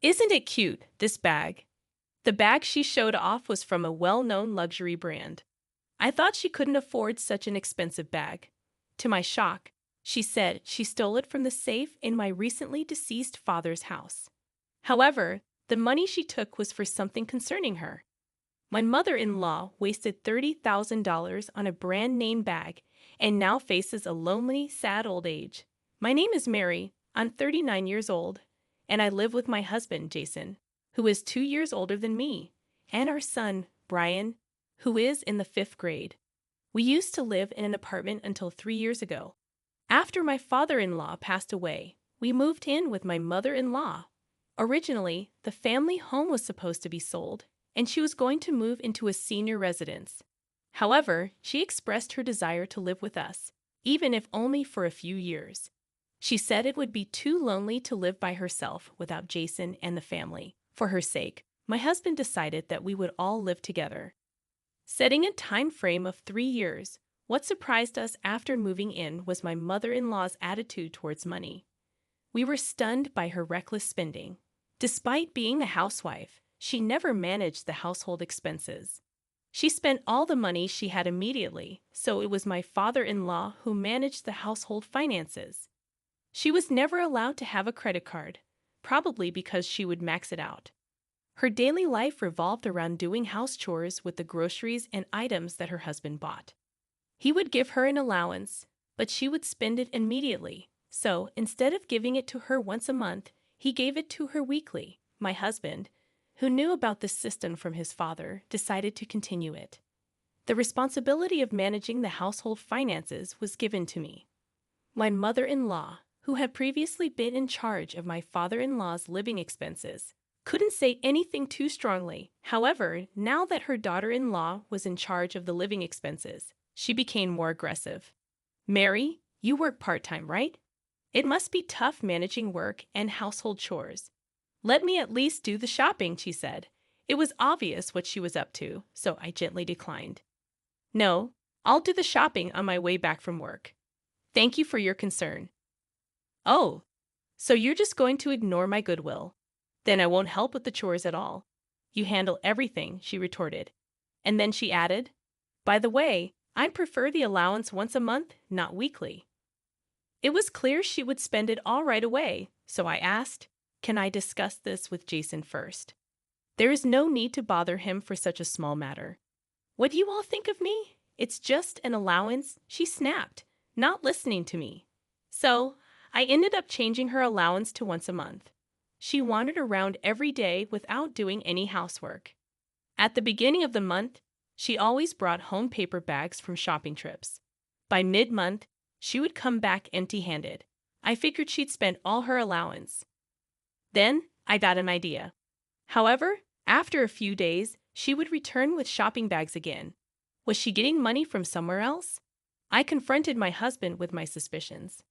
Isn't it cute, this bag? The bag she showed off was from a well-known luxury brand. I thought she couldn't afford such an expensive bag. To my shock, she said she stole it from the safe in my recently deceased father's house. However, the money she took was for something concerning her. My mother-in-law wasted $30,000 on a brand-name bag and now faces a lonely, sad old age. My name is Mary. I'm 39 years old, and I live with my husband, Jason, who is 2 years older than me, and our son, Brian, who is in the 5th grade. We used to live in an apartment until 3 years ago. After my father-in-law passed away, we moved in with my mother-in-law. Originally, the family home was supposed to be sold, and she was going to move into a senior residence. However, she expressed her desire to live with us, even if only for a few years. She said it would be too lonely to live by herself without Jason and the family. For her sake, my husband decided that we would all live together. Setting a time frame of 3 years, what surprised us after moving in was my mother-in-law's attitude towards money. We were stunned by her reckless spending. Despite being a housewife, she never managed the household expenses. She spent all the money she had immediately, so it was my father-in-law who managed the household finances. She was never allowed to have a credit card, probably because she would max it out. Her daily life revolved around doing house chores with the groceries and items that her husband bought. He would give her an allowance, but she would spend it immediately. So, instead of giving it to her once a month, he gave it to her weekly. My husband, who knew about this system from his father, decided to continue it. The responsibility of managing the household finances was given to me. My mother-in-law, who had previously been in charge of my father-in-law's living expenses, couldn't say anything too strongly. However, now that her daughter-in-law was in charge of the living expenses, she became more aggressive. "Mary, you work part-time, right? It must be tough managing work and household chores. Let me at least do the shopping," she said. It was obvious what she was up to, so I gently declined. "No, I'll do the shopping on my way back from work. Thank you for your concern." "Oh, so you're just going to ignore my goodwill? Then I won't help with the chores at all. You handle everything," she retorted. And then she added, "By the way, I'd prefer the allowance once a month, not weekly." It was clear she would spend it all right away, so I asked, "Can I discuss this with Jason first? There is no need to bother him for such a small matter." "What do you all think of me? It's just an allowance," she snapped, not listening to me. So, I ended up changing her allowance to once a month. She wandered around every day without doing any housework. At the beginning of the month, she always brought home paper bags from shopping trips. By mid-month, she would come back empty-handed. I figured she'd spent all her allowance. Then, I got an idea. However, after a few days, she would return with shopping bags again. Was she getting money from somewhere else? I confronted my husband with my suspicions.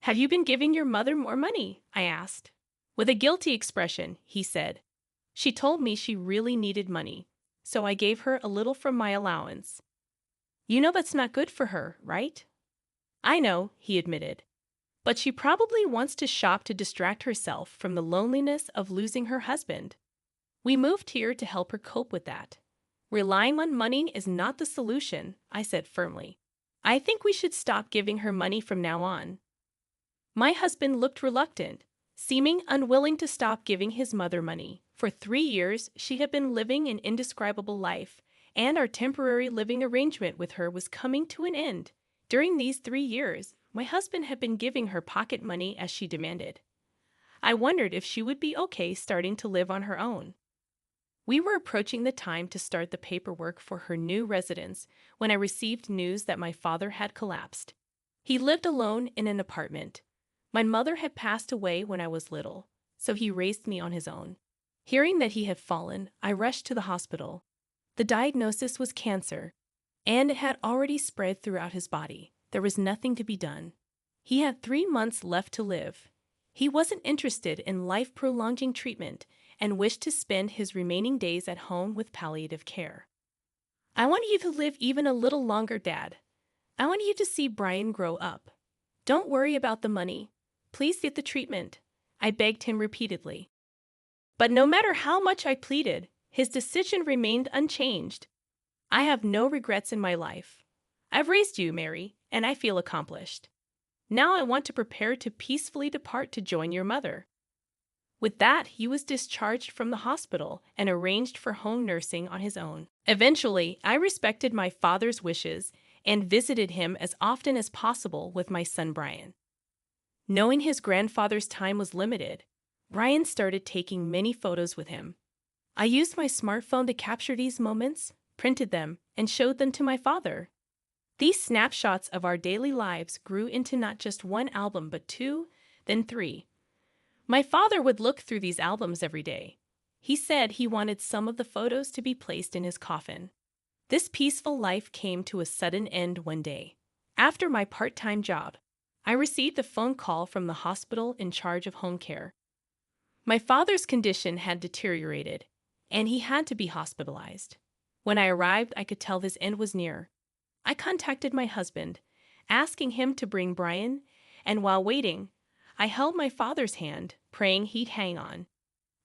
"Have you been giving your mother more money?" I asked. With a guilty expression, he said, "She told me she really needed money, so I gave her a little from my allowance." "You know that's not good for her, right?" "I know," he admitted. "But she probably wants to shop to distract herself from the loneliness of losing her husband. We moved here to help her cope with that. Relying on money is not the solution," I said firmly. "I think we should stop giving her money from now on." My husband looked reluctant, seeming unwilling to stop giving his mother money. For 3 years, she had been living an indescribable life, and our temporary living arrangement with her was coming to an end. During these 3 years, my husband had been giving her pocket money as she demanded. I wondered if she would be okay starting to live on her own. We were approaching the time to start the paperwork for her new residence when I received news that my father had collapsed. He lived alone in an apartment. My mother had passed away when I was little, so he raised me on his own. Hearing that he had fallen, I rushed to the hospital. The diagnosis was cancer, and it had already spread throughout his body. There was nothing to be done. He had 3 months left to live. He wasn't interested in life-prolonging treatment and wished to spend his remaining days at home with palliative care. "I want you to live even a little longer, Dad. I want you to see Brian grow up. Don't worry about the money. Please get the treatment," I begged him repeatedly. But no matter how much I pleaded, his decision remained unchanged. I have no regrets in my life. I've raised you, Mary, and I feel accomplished. Now I want to prepare to peacefully depart to join your mother. With that, he was discharged from the hospital and arranged for home nursing on his own. Eventually, I respected my father's wishes and visited him as often as possible with my son Brian. Knowing his grandfather's time was limited, Brian started taking many photos with him. I used my smartphone to capture these moments, printed them, and showed them to my father. These snapshots of our daily lives grew into not just one album but two, then three. My father would look through these albums every day. He said he wanted some of the photos to be placed in his coffin. This peaceful life came to a sudden end one day. After my part-time job, I received a phone call from the hospital in charge of home care. My father's condition had deteriorated, and he had to be hospitalized. When I arrived, I could tell his end was near. I contacted my husband, asking him to bring Brian, and while waiting, I held my father's hand, praying he'd hang on.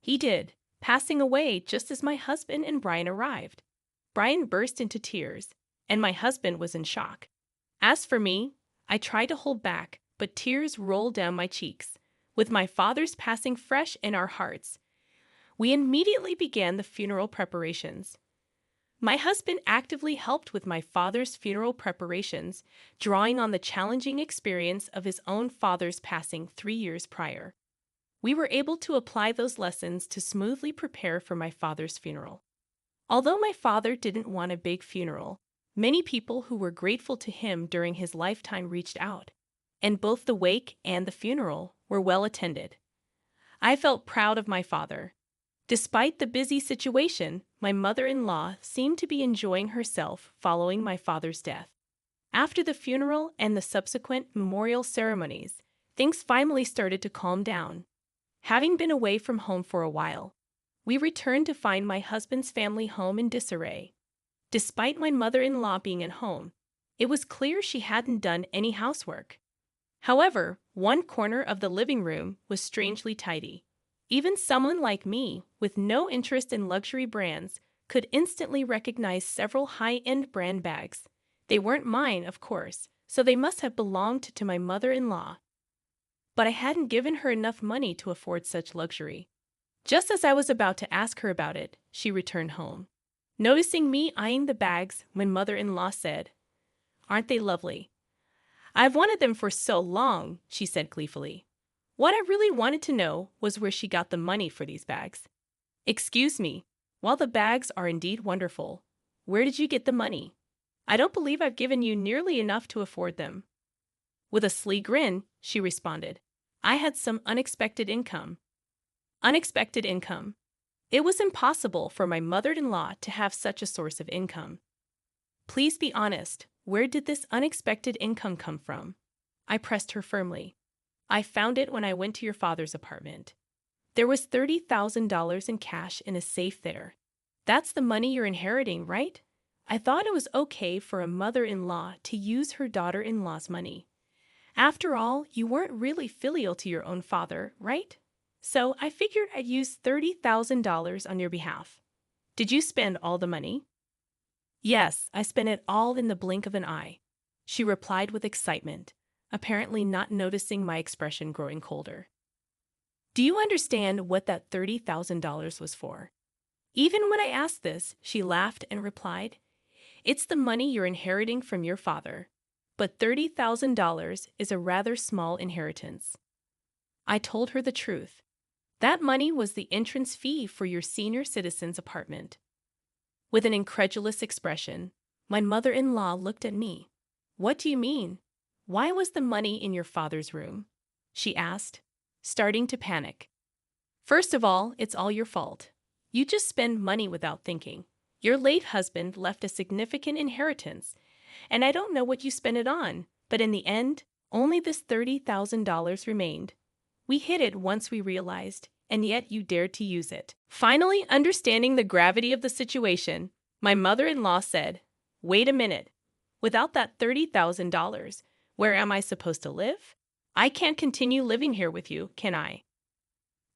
He did, passing away just as my husband and Brian arrived. Brian burst into tears, and my husband was in shock. As for me, I tried to hold back, but tears rolled down my cheeks. With my father's passing fresh in our hearts, we immediately began the funeral preparations. My husband actively helped with my father's funeral preparations, drawing on the challenging experience of his own father's passing 3 years prior. We were able to apply those lessons to smoothly prepare for my father's funeral. Although my father didn't want a big funeral, many people who were grateful to him during his lifetime reached out, and both the wake and the funeral were well attended. I felt proud of my father. Despite the busy situation, my mother-in-law seemed to be enjoying herself following my father's death. After the funeral and the subsequent memorial ceremonies, things finally started to calm down. Having been away from home for a while, we returned to find my husband's family home in disarray. Despite my mother-in-law being at home, it was clear she hadn't done any housework. However, one corner of the living room was strangely tidy. Even someone like me, with no interest in luxury brands, could instantly recognize several high-end brand bags. They weren't mine, of course, so they must have belonged to my mother-in-law. But I hadn't given her enough money to afford such luxury. Just as I was about to ask her about it, she returned home. Noticing me eyeing the bags, my mother-in-law said, "Aren't they lovely?" "I've wanted them for so long," she said gleefully. What I really wanted to know was where she got the money for these bags. "Excuse me, while the bags are indeed wonderful, where did you get the money? I don't believe I've given you nearly enough to afford them." With a sly grin, she responded, "I had some unexpected income." Unexpected income. It was impossible for my mother-in-law to have such a source of income. "Please be honest, where did this unexpected income come from?" I pressed her firmly. "I found it when I went to your father's apartment. There was $30,000 in cash in a safe there. That's the money you're inheriting, right?" I thought it was okay for a mother-in-law to use her daughter-in-law's money. After all, you weren't really filial to your own father, right? So I figured I'd use $30,000 on your behalf. Did you spend all the money? "Yes, I spent it all in the blink of an eye," she replied with excitement, apparently not noticing my expression growing colder. "Do you understand what that $30,000 was for?" Even when I asked this, she laughed and replied, "It's the money you're inheriting from your father, but $30,000 is a rather small inheritance." I told her the truth. That money was the entrance fee for your senior citizen's apartment. With an incredulous expression, my mother-in-law looked at me. "What do you mean? Why was the money in your father's room?" she asked, starting to panic. "First of all, it's all your fault. You just spend money without thinking. Your late husband left a significant inheritance, and I don't know what you spent it on, but in the end, only this $30,000 remained. We hid it once we realized, and yet you dared to use it." Finally, understanding the gravity of the situation, my mother-in-law said, "Wait a minute. Without that $30,000, where am I supposed to live? I can't continue living here with you, can I?"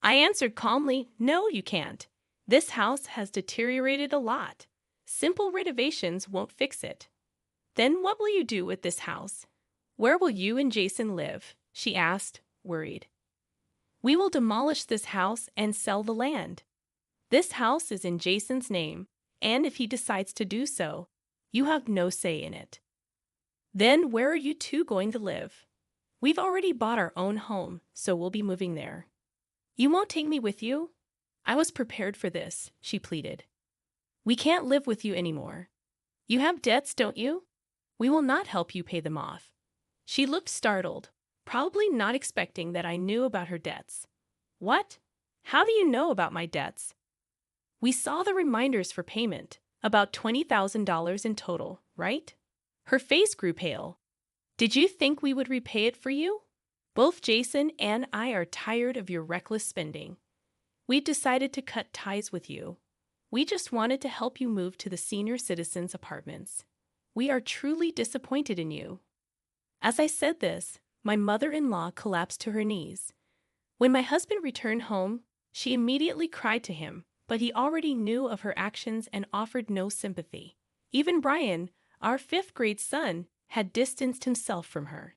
I answered calmly, "No, you can't. This house has deteriorated a lot. Simple renovations won't fix it." "Then what will you do with this house? Where will you and Jason live?" she asked, worried. "We will demolish this house and sell the land. This house is in Jason's name, and if he decides to do so, you have no say in it." "Then where are you two going to live?" "We've already bought our own home, so we'll be moving there." "You won't take me with you?" I was prepared for this, she pleaded. "We can't live with you anymore. You have debts, don't you? We will not help you pay them off." She looked startled, probably not expecting that I knew about her debts. "What? How do you know about my debts?" "We saw the reminders for payment, about $20,000 in total, right?" Her face grew pale. "Did you think we would repay it for you? Both Jason and I are tired of your reckless spending. We've decided to cut ties with you. We just wanted to help you move to the senior citizens' apartments. We are truly disappointed in you." As I said this, my mother-in-law collapsed to her knees. When my husband returned home, she immediately cried to him, but he already knew of her actions and offered no sympathy. Even Brian, our fifth-grade son, had distanced himself from her.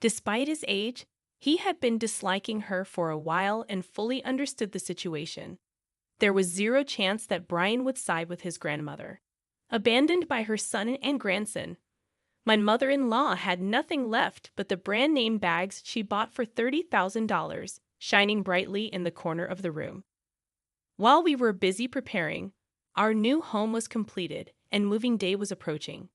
Despite his age, he had been disliking her for a while and fully understood the situation. There was zero chance that Brian would side with his grandmother. Abandoned by her son and grandson, my mother-in-law had nothing left but the brand-name bags she bought for $30,000, shining brightly in the corner of the room. While we were busy preparing, our new home was completed and moving day was approaching.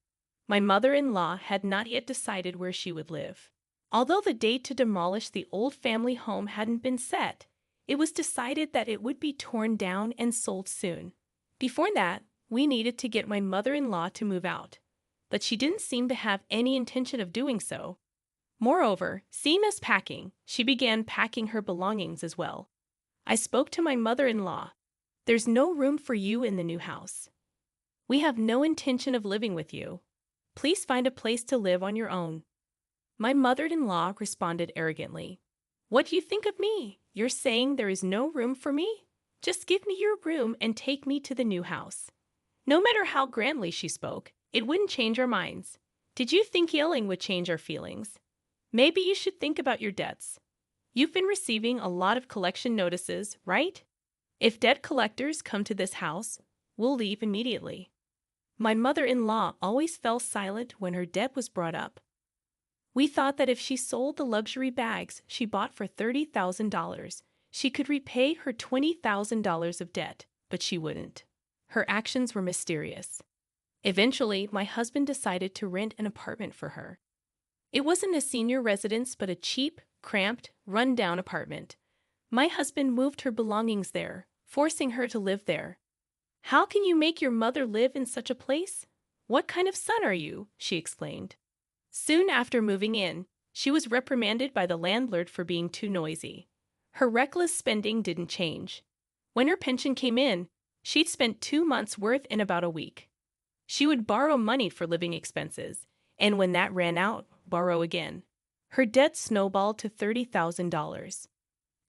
My mother-in-law had not yet decided where she would live. Although the date to demolish the old family home hadn't been set, it was decided that it would be torn down and sold soon. Before that, we needed to get my mother-in-law to move out, but she didn't seem to have any intention of doing so. Moreover, seeing us packing, she began packing her belongings as well. I spoke to my mother-in-law. "There's no room for you in the new house. We have no intention of living with you. Please find a place to live on your own." My mother-in-law responded arrogantly, "What do you think of me? You're saying there is no room for me? Just give me your room and take me to the new house." No matter how grandly she spoke, it wouldn't change our minds. Did you think yelling would change our feelings? Maybe you should think about your debts. You've been receiving a lot of collection notices, right? If debt collectors come to this house, we'll leave immediately. My mother-in-law always fell silent when her debt was brought up. We thought that if she sold the luxury bags she bought for $30,000, she could repay her $20,000 of debt, but she wouldn't. Her actions were mysterious. Eventually, my husband decided to rent an apartment for her. It wasn't a senior residence, but a cheap, cramped, run-down apartment. My husband moved her belongings there, forcing her to live there. "How can you make your mother live in such a place? What kind of son are you?" she exclaimed. Soon after moving in, she was reprimanded by the landlord for being too noisy. Her reckless spending didn't change. When her pension came in, she'd spent 2 months' worth in about a week. She would borrow money for living expenses, and when that ran out, borrow again. Her debt snowballed to $30,000.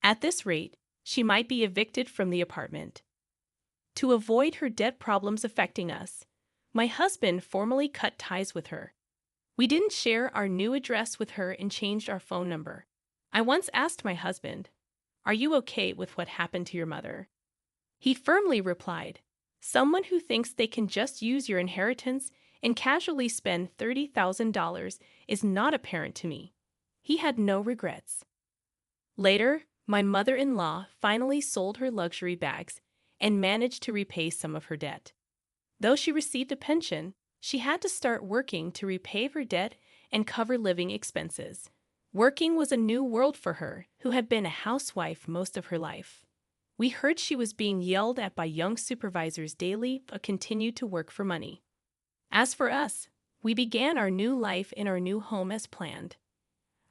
At this rate, she might be evicted from the apartment. To avoid her debt problems affecting us, my husband formally cut ties with her. We didn't share our new address with her and changed our phone number. I once asked my husband, "Are you okay with what happened to your mother?" He firmly replied, "Someone who thinks they can just use your inheritance and casually spend $30,000 is not a parent to me." He had no regrets. Later, my mother-in-law finally sold her luxury bags and managed to repay some of her debt. Though she received a pension, she had to start working to repay her debt and cover living expenses. Working was a new world for her, who had been a housewife most of her life. We heard she was being yelled at by young supervisors daily but continued to work for money. As for us, we began our new life in our new home as planned.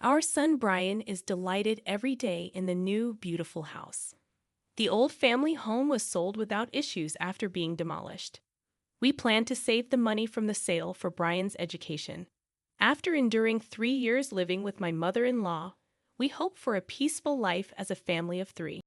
Our son Brian is delighted every day in the new, beautiful house. The old family home was sold without issues after being demolished. We plan to save the money from the sale for Brian's education. After enduring 3 years living with my mother-in-law, we hope for a peaceful life as a family of 3.